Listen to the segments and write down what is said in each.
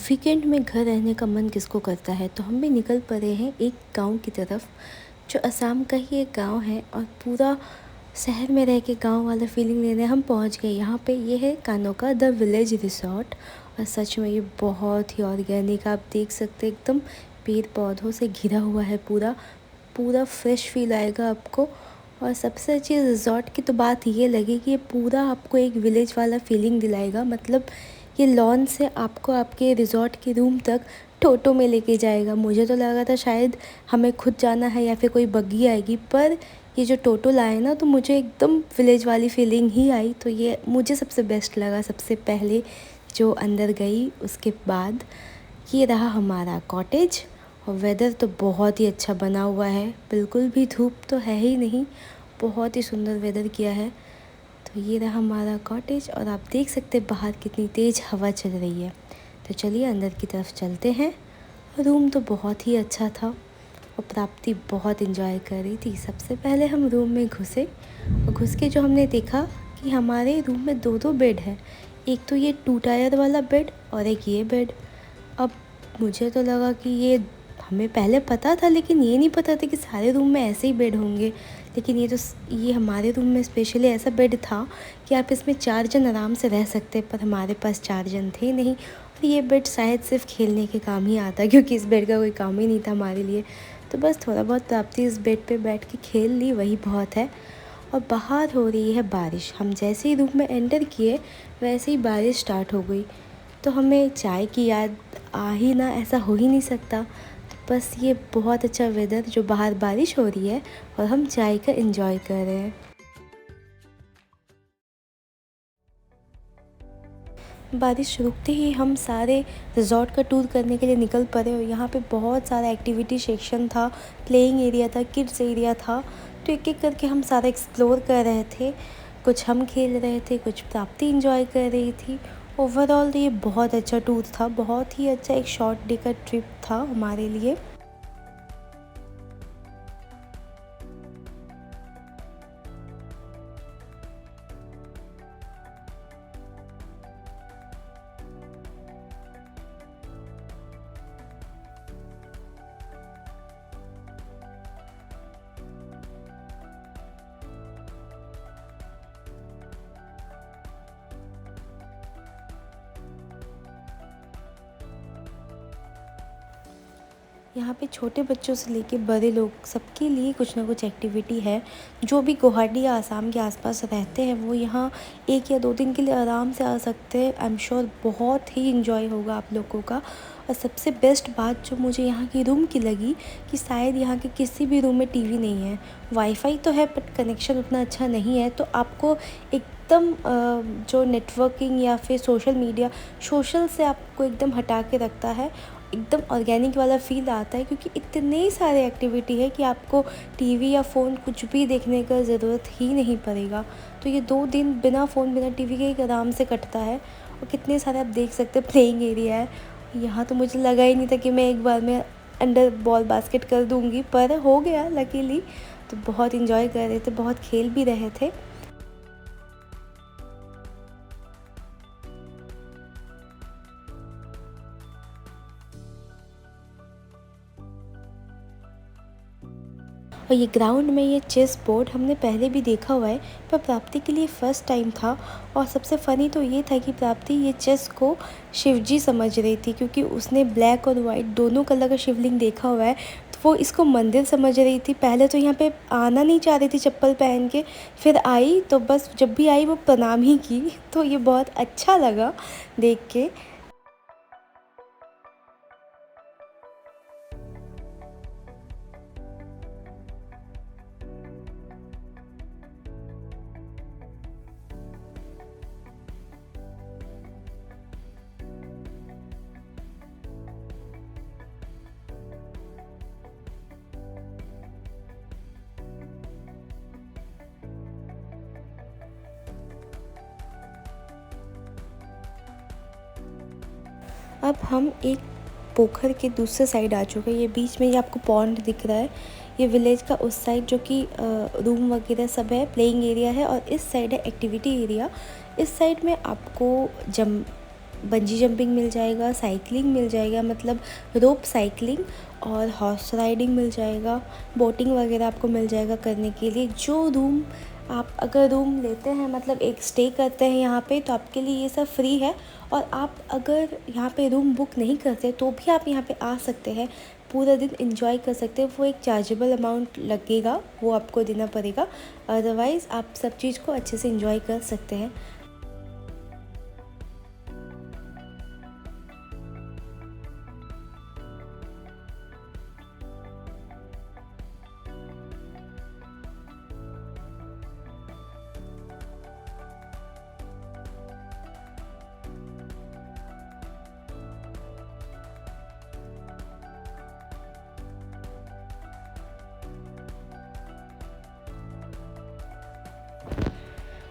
Weekend में घर रहने का मन किसको करता है, तो हम भी निकल पड़े हैं एक गांव की तरफ, जो असम का ही एक गांव है। और पूरा शहर में रह के गांव वाला फीलिंग लेने हम पहुंच गए यहाँ पे। ये है कानोका द विलेज रिसोर्ट। और सच में ये बहुत ही ऑर्गेनिक, आप देख सकते हैं, एकदम पेड़ पौधों से घिरा हुआ है। पूरा पूरा फ्रेश फील आएगा आपको। और सबसे अच्छी रिज़ॉर्ट की तो बात ये लगी कि ये पूरा आपको एक विलेज वाला फीलिंग दिलाएगा। मतलब ये लॉन से आपको आपके रिज़ॉर्ट के रूम तक टोटो में लेके जाएगा। मुझे तो लगा था शायद हमें खुद जाना है या फिर कोई बग्गी आएगी, पर ये जो टोटो लाए ना, तो मुझे एकदम विलेज वाली फीलिंग ही आई। तो ये मुझे सबसे बेस्ट लगा सबसे पहले जो अंदर गई। उसके बाद ये रहा हमारा कॉटेज। और वेदर तो बहुत ही अच्छा बना हुआ है, बिल्कुल भी धूप तो है ही नहीं, बहुत ही सुंदर वेदर किया है। तो ये रहा हमारा कॉटेज और आप देख सकते हैं बाहर कितनी तेज़ हवा चल रही है। तो चलिए अंदर की तरफ चलते हैं। रूम तो बहुत ही अच्छा था और प्राप्ति बहुत इन्जॉय कर रही थी। सबसे पहले हम रूम में घुसे और घुस के जो हमने देखा कि हमारे रूम में दो दो बेड है। एक तो ये 2 टायर वाला बेड और एक ये बेड। अब मुझे तो लगा कि ये हमें पहले पता था, लेकिन ये नहीं पता था कि सारे रूम में ऐसे ही बेड होंगे। लेकिन ये हमारे रूम में स्पेशली ऐसा बेड था कि आप इसमें 4 जन आराम से रह सकते, पर हमारे पास 4 जन थे नहीं। और ये बेड शायद सिर्फ खेलने के काम ही आता, क्योंकि इस बेड का कोई काम ही नहीं था हमारे लिए। तो बस थोड़ा बहुत प्राप्ति इस बेड पे बैठ के खेल ली, वही बहुत है। और बाहर हो रही है बारिश। हम जैसे ही रूम में एंटर किए वैसे ही बारिश स्टार्ट हो गई। तो हमें चाय की याद आ ही ना, ऐसा हो ही नहीं सकता। तो बस ये बहुत अच्छा वेदर, जो बाहर बारिश हो रही है और हम चाय का एंजॉय कर रहे हैं। बारिश रुकते ही हम सारे रिज़ॉर्ट का टूर करने के लिए निकल पड़े। और यहाँ पे बहुत सारा एक्टिविटी सेक्शन था, प्लेइंग एरिया था, किड्स एरिया था। तो एक एक करके हम सारा एक्सप्लोर कर रहे थे। कुछ हम खेल रहे थे, कुछ प्राप्ति इंजॉय कर रही थी। ओवरऑल ये बहुत अच्छा टूर था, बहुत ही अच्छा एक शॉर्ट डे का ट्रिप था हमारे लिए। यहाँ पे छोटे बच्चों से लेके बड़े लोग सबके लिए कुछ ना कुछ एक्टिविटी है। जो भी गुवाहाटी या आसाम के आसपास रहते हैं वो यहाँ 1 या 2 दिन के लिए आराम से आ सकते हैं। आई एम श्योर बहुत ही इन्जॉय होगा आप लोगों का। और सबसे बेस्ट बात जो मुझे यहाँ की रूम की लगी कि शायद यहाँ के किसी भी रूम में टीवी नहीं है। वाईफाई तो है बट कनेक्शन उतना अच्छा नहीं है। तो आपको एकदम जो नेटवर्किंग या फिर सोशल मीडिया, सोशल से आपको एकदम हटा के रखता है। एकदम ऑर्गेनिक वाला फ़ील आता है, क्योंकि इतने सारे एक्टिविटी है कि आपको टीवी या फ़ोन कुछ भी देखने का ज़रूरत ही नहीं पड़ेगा। तो ये 2 दिन बिना फ़ोन बिना टीवी के एक आराम से कटता है। और कितने सारे आप देख सकते हैं प्लेइंग एरिया है यहाँ। तो मुझे लगा ही नहीं था कि मैं एक बार में अंडर बॉल बास्केट कर दूँगी, पर हो गया लकीली। तो बहुत इन्जॉय कर रहे थे, बहुत खेल भी रहे थे। और ये ग्राउंड में ये चेस बोर्ड हमने पहले भी देखा हुआ है, पर प्राप्ति के लिए फ़र्स्ट टाइम था। और सबसे फ़नी तो ये था कि प्राप्ति ये चेस को शिवजी समझ रही थी, क्योंकि उसने ब्लैक और वाइट दोनों कलर का शिवलिंग देखा हुआ है। तो वो इसको मंदिर समझ रही थी। पहले तो यहाँ पे आना नहीं चाह रही थी चप्पल पहन के, फिर आई तो बस जब भी आई वो प्रणाम ही की। तो ये बहुत अच्छा लगा देख के। अब हम एक पोखर के दूसरे साइड आ चुके हैं। ये बीच में ये आपको पॉन्ड दिख रहा है, ये विलेज का उस साइड, जो कि रूम वगैरह सब है, प्लेइंग एरिया है। और इस साइड है एक्टिविटी एरिया। इस साइड में आपको बंजी जंपिंग मिल जाएगा, साइकिलिंग मिल जाएगा, मतलब रोप साइकिलिंग, और हॉर्स राइडिंग मिल जाएगा, बोटिंग वगैरह आपको मिल जाएगा करने के लिए। जो रूम आप अगर रूम लेते हैं, मतलब एक स्टे करते हैं यहाँ पे, तो आपके लिए ये सब फ्री है। और आप अगर यहाँ पे रूम बुक नहीं करते तो भी आप यहाँ पे आ सकते हैं, पूरा दिन एंजॉय कर सकते हैं। वो एक चार्जेबल अमाउंट लगेगा, वो आपको देना पड़ेगा, अदरवाइज़ आप सब चीज़ को अच्छे से एंजॉय कर सकते हैं।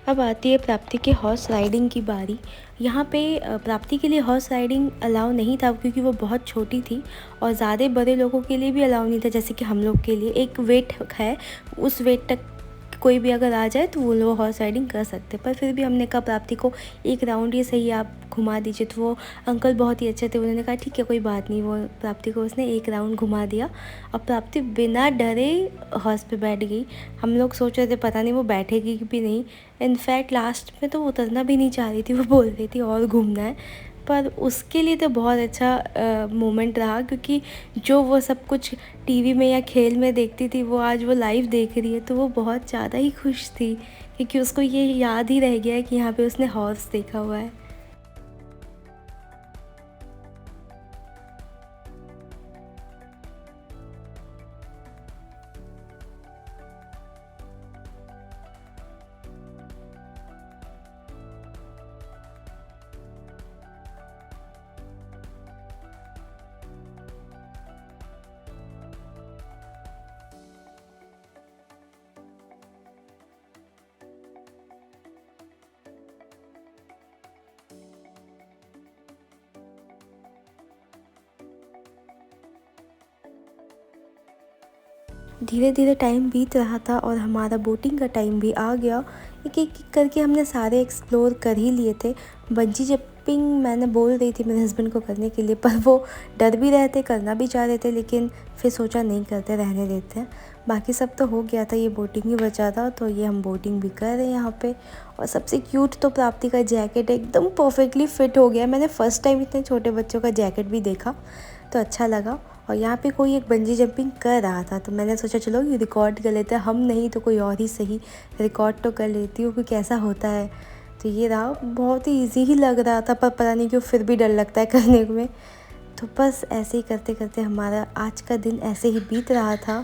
अब आती है प्राप्ति के हॉर्स राइडिंग की बारी। यहाँ पे प्राप्ति के लिए हॉर्स राइडिंग अलाउ नहीं था, क्योंकि वो बहुत छोटी थी, और ज़्यादा बड़े लोगों के लिए भी अलाउ नहीं था, जैसे कि हम लोग के लिए। एक वेट है, उस वेट तक कोई भी अगर आ जाए तो वो लोग हॉर्स राइडिंग कर सकते। पर फिर भी हमने कहा प्राप्ति को एक राउंड ये सही आप घुमा दीजिए, तो वो अंकल बहुत ही अच्छे थे, उन्होंने कहा ठीक है कोई बात नहीं। वो प्राप्ति को उसने एक राउंड घुमा दिया और प्राप्ति बिना डरे हॉर्स पे बैठ गई। हम लोग सोच रहे थे पता नहीं वो बैठेगी भी नहीं। इनफैक्ट लास्ट में तो वो उतरना भी नहीं चाह रही थी, वो बोल रही थी और घूमना है। पर उसके लिए तो बहुत अच्छा मोमेंट रहा, क्योंकि जो वो सब कुछ टीवी में या खेल में देखती थी वो आज वो लाइव देख रही है, तो वो बहुत ज़्यादा ही खुश थी, क्योंकि उसको ये याद ही रह गया है कि यहाँ पे उसने हॉर्स देखा हुआ है। धीरे धीरे टाइम बीत रहा था और हमारा बोटिंग का टाइम भी आ गया। एक एक करके हमने सारे एक्सप्लोर कर ही लिए थे। बंजी जंपिंग मैंने बोल रही थी मेरे हस्बैंड को करने के लिए, पर वो डर भी रहे थे, करना भी चाह रहे थे, लेकिन फिर सोचा नहीं करते, रहने देते हैं। बाकी सब तो हो गया था, ये बोटिंग ही बचा था, तो ये हम बोटिंग भी कर रहे हैं यहाँ पे। और सबसे क्यूट तो प्राप्ति का जैकेट एकदम परफेक्टली फ़िट हो गया। मैंने फ़र्स्ट टाइम इतने छोटे बच्चों का जैकेट भी देखा, तो अच्छा लगा। और यहाँ पे कोई एक बंजी जंपिंग कर रहा था, तो मैंने सोचा चलो ये रिकॉर्ड कर लेते हैं, हम नहीं तो कोई और ही सही, रिकॉर्ड तो कर लेती हूँ कि कैसा होता है। तो ये रहा, बहुत ही ईजी ही लग रहा था, पर पता नहीं क्यों फिर भी डर लगता है करने में। तो बस ऐसे ही करते करते हमारा आज का दिन ऐसे ही बीत रहा था।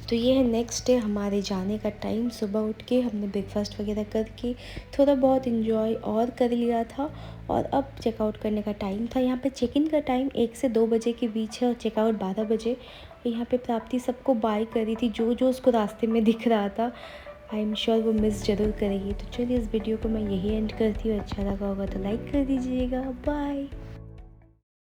तो ये है नेक्स्ट डे हमारे जाने का टाइम। सुबह उठ के हमने ब्रेकफास्ट वगैरह करके थोड़ा बहुत इन्जॉय और कर लिया था, और अब चेकआउट करने का टाइम था। यहाँ पे चेक इन का टाइम 1 से 2 बजे के बीच है और चेकआउट 12 बजे। और यहाँ पे प्राप्ति सबको बाय कर रही थी, जो जो उसको रास्ते में दिख रहा था। आई एम श्योर वो मिस ज़रूर करेगी। तो चलिए इस वीडियो को मैं यही एंड करती हूँ। अच्छा लगा होगा तो लाइक कर दीजिएगा। बाय।